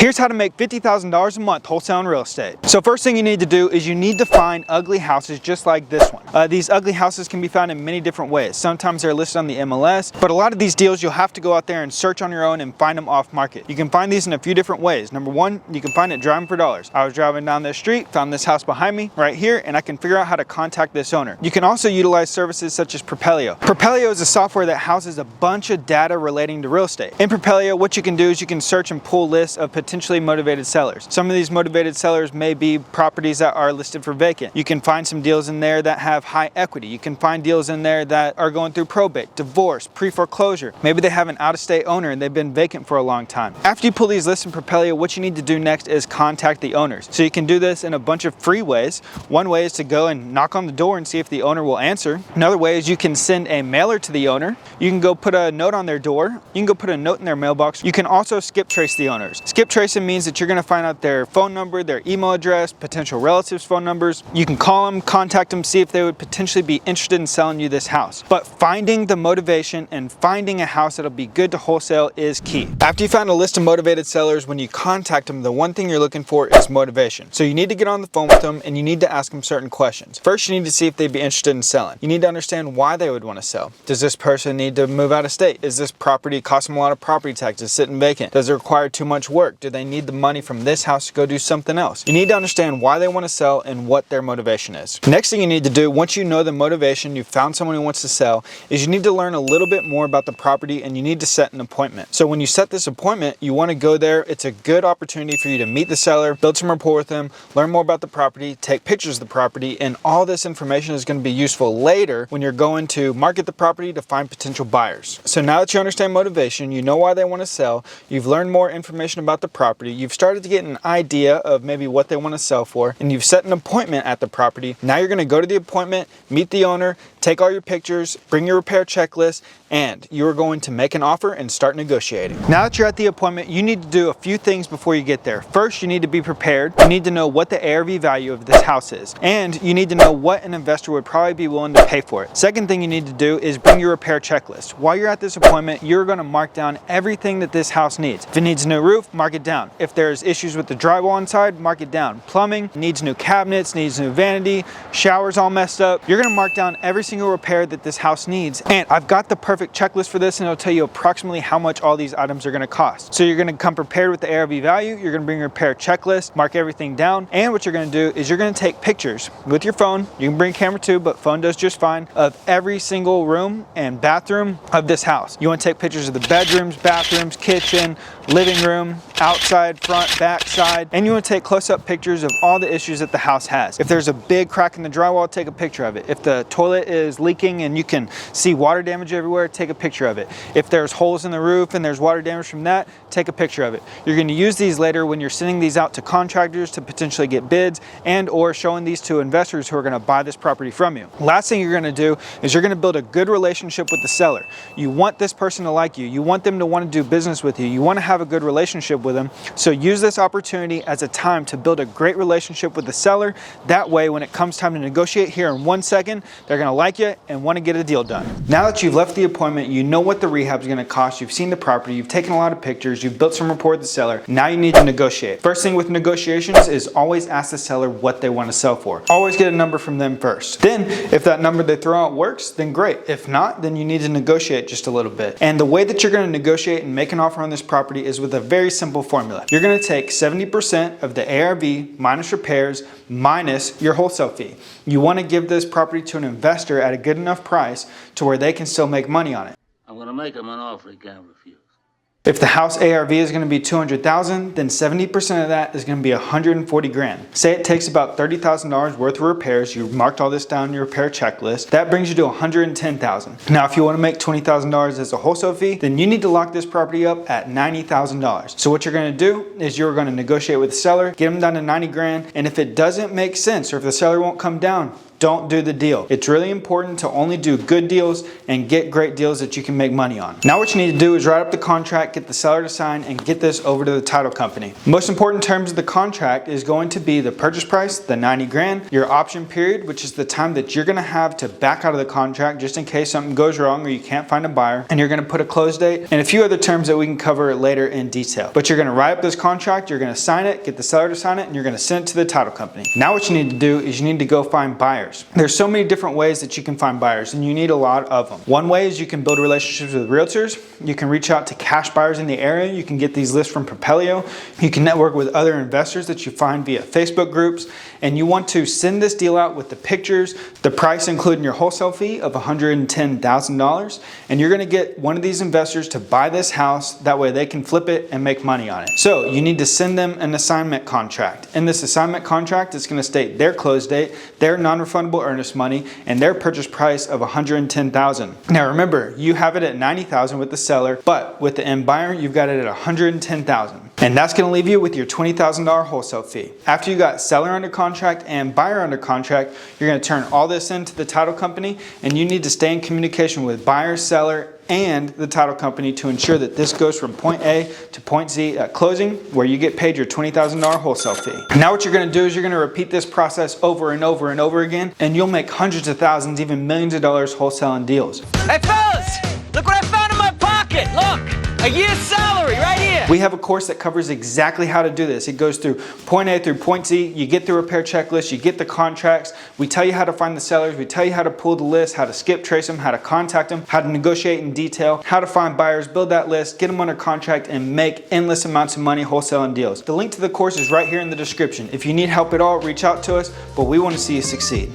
Here's how to make $50,000 a month wholesaling real estate. So first thing you need to do is you need to find ugly houses just like this one. These ugly houses can be found in many different ways. Sometimes they're listed on the MLS, but a lot of these deals you'll have to go out there and search on your own and find them off market. You can find these in a few different ways. Number one, you can find it driving for dollars. I was driving down this street, found this house behind me right here, and I can figure out how to contact this owner. You can also utilize services such as Propelio. Propelio is a software that houses a bunch of data relating to real estate. In Propelio, what you can do is you can search and pull lists of potentially motivated sellers. Some of these motivated sellers may be properties that are listed for vacant. You can find some deals in there that have high equity. You can find deals in there that are going through probate, divorce, pre-foreclosure. Maybe they have an out-of-state owner and they've been vacant for a long time. After you pull these lists in Propelio, what you need to do next is contact the owners. So you can do this in a bunch of free ways. One way is to go and knock on the door and see if the owner will answer. Another way is you can send a mailer to the owner. You can go put a note on their door. You can go put a note in their mailbox. You can also skip trace the owners. Skip tracing means that you're going to find out their phone number, their email address, potential relatives' phone numbers. You can call them, contact them, see if they would potentially be interested in selling you this house. But finding the motivation and finding a house that'll be good to wholesale is key. After you find a list of motivated sellers, when you contact them, the one thing you're looking for is motivation. So you need to get on the phone with them and you need to ask them certain questions. First, you need to see if they'd be interested in selling. You need to understand why they would want to sell. Does this person need to move out of state? Is this property cost them a lot of property taxes, sitting vacant? Does it require too much work? Do they need the money from this house to go do something else? You need to understand why they want to sell and what their motivation is. Next thing you need to do, once you know the motivation, you've found someone who wants to sell, is you need to learn a little bit more about the property and you need to set an appointment. So when you set this appointment, you want to go there. It's a good opportunity for you to meet the seller, build some rapport with them, learn more about the property, take pictures of the property, and all this information is going to be useful later when you're going to market the property to find potential buyers. So now that you understand motivation, you know why they want to sell, you've learned more information about the property, you've started to get an idea of maybe what they want to sell for, and you've set an appointment at the property. Now you're going to go to the appointment, meet the owner, take all your pictures, bring your repair checklist, and you're going to make an offer and start negotiating. Now that you're at the appointment, you need to do a few things before you get there. First, you need to be prepared. You need to know what the ARV value of this house is, and you need to know what an investor would probably be willing to pay for it. Second thing you need to do is bring your repair checklist. While you're at this appointment, you're going to mark down everything that this house needs. If it needs a new roof, mark it down. If there's issues with the drywall inside, mark it down. Plumbing, needs new cabinets, needs new vanity, showers all messed up. You're going to mark down every single repair that this house needs. And I've got the perfect checklist for this, and it'll tell you approximately how much all these items are going to cost. So you're going to come prepared with the ARV value. You're going to bring your repair checklist, mark everything down. And what you're going to do is you're going to take pictures with your phone. You can bring a camera too, but phone does just fine, of every single room and bathroom of this house. You want to take pictures of the bedrooms, bathrooms, kitchen, living room, outside, front, back, side, and you want to take close-up pictures of all the issues that the house has. If there's a big crack in the drywall, take a picture of it. If the toilet is leaking and you can see water damage everywhere, take a picture of it. If there's holes in the roof and there's water damage from that, take a picture of it. You're going to use these later when you're sending these out to contractors to potentially get bids and or showing these to investors who are going to buy this property from you. Last thing you're going to do is you're going to build a good relationship with the seller. You want this person to like you. You want them to want to do business with you. You want to have a good relationship with them. So use this opportunity as a time to build a great relationship with the seller. That way, when it comes time to negotiate here in 1 second, they're going to like you and want to get a deal done. Now that you've left the appointment, you know what the rehab is going to cost. You've seen the property. You've taken a lot of pictures. You've built some rapport with the seller. Now you need to negotiate. First thing with negotiations is always ask the seller what they want to sell for. Always get a number from them first. Then, if that number they throw out works, then great. If not, then you need to negotiate just a little bit. And the way that you're going to negotiate and make an offer on this property is with a very simple formula. You're going to take 70% of the ARV minus repairs minus your wholesale fee. You want to give this property to an investor at a good enough price to where they can still make money on it. I'm going to make them an offer he can't refuse. If the house ARV is going to be $200,000, then 70% of that is going to be $140 grand. Say it takes about $30,000 worth of repairs. You marked all this down in your repair checklist. That brings you to $110,000. Now, if you want to make $20,000 as a wholesale fee, then you need to lock this property up at $90,000. So what you're going to do is you're going to negotiate with the seller, get them down to 90 grand, and if it doesn't make sense or if the seller won't come down, don't do the deal. It's really important to only do good deals and get great deals that you can make money on. Now what you need to do is write up the contract, get the seller to sign, and get this over to the title company. Most important terms of the contract is going to be the purchase price, the 90 grand, your option period, which is the time that you're gonna have to back out of the contract just in case something goes wrong or you can't find a buyer, and you're gonna put a close date, and a few other terms that we can cover later in detail. But you're gonna write up this contract, you're gonna sign it, get the seller to sign it, and you're gonna send it to the title company. Now what you need to do is you need to go find buyers. There's so many different ways that you can find buyers, and you need a lot of them. One way is you can build relationships with realtors. You can reach out to cash buyers in the area. You can get these lists from Propelio. You can network with other investors that you find via Facebook groups, and you want to send this deal out with the pictures, the price including your wholesale fee of $110,000, and you're gonna get one of these investors to buy this house. That way they can flip it and make money on it. So you need to send them an assignment contract. In this assignment contract, it's gonna state their close date, their non-refundable earnest money, and their purchase price of $110,000. Now remember, you have it at $90,000 with the seller, but with the end buyer, you've got it at $110,000. And that's gonna leave you with your $20,000 wholesale fee. After you got seller under contract and buyer under contract, you're gonna turn all this into the title company, and you need to stay in communication with buyer, seller, and the title company to ensure that this goes from point A to point Z at closing, where you get paid your $20,000 wholesale fee. Now what you're gonna do is you're gonna repeat this process over and over and over again, and you'll make hundreds of thousands, even millions of dollars wholesaling deals. Hey fellas, look what I found in my pocket. Look, a year's salary right here. We have a course that covers exactly how to do this. It goes through point A through point Z. You get the repair checklist, you get the contracts. We tell you how to find the sellers. We tell you how to pull the list, how to skip trace them, how to contact them, how to negotiate in detail, how to find buyers, build that list, get them under contract, and make endless amounts of money wholesaling deals. The link to the course is right here in the description. If you need help at all, reach out to us, but we want to see you succeed.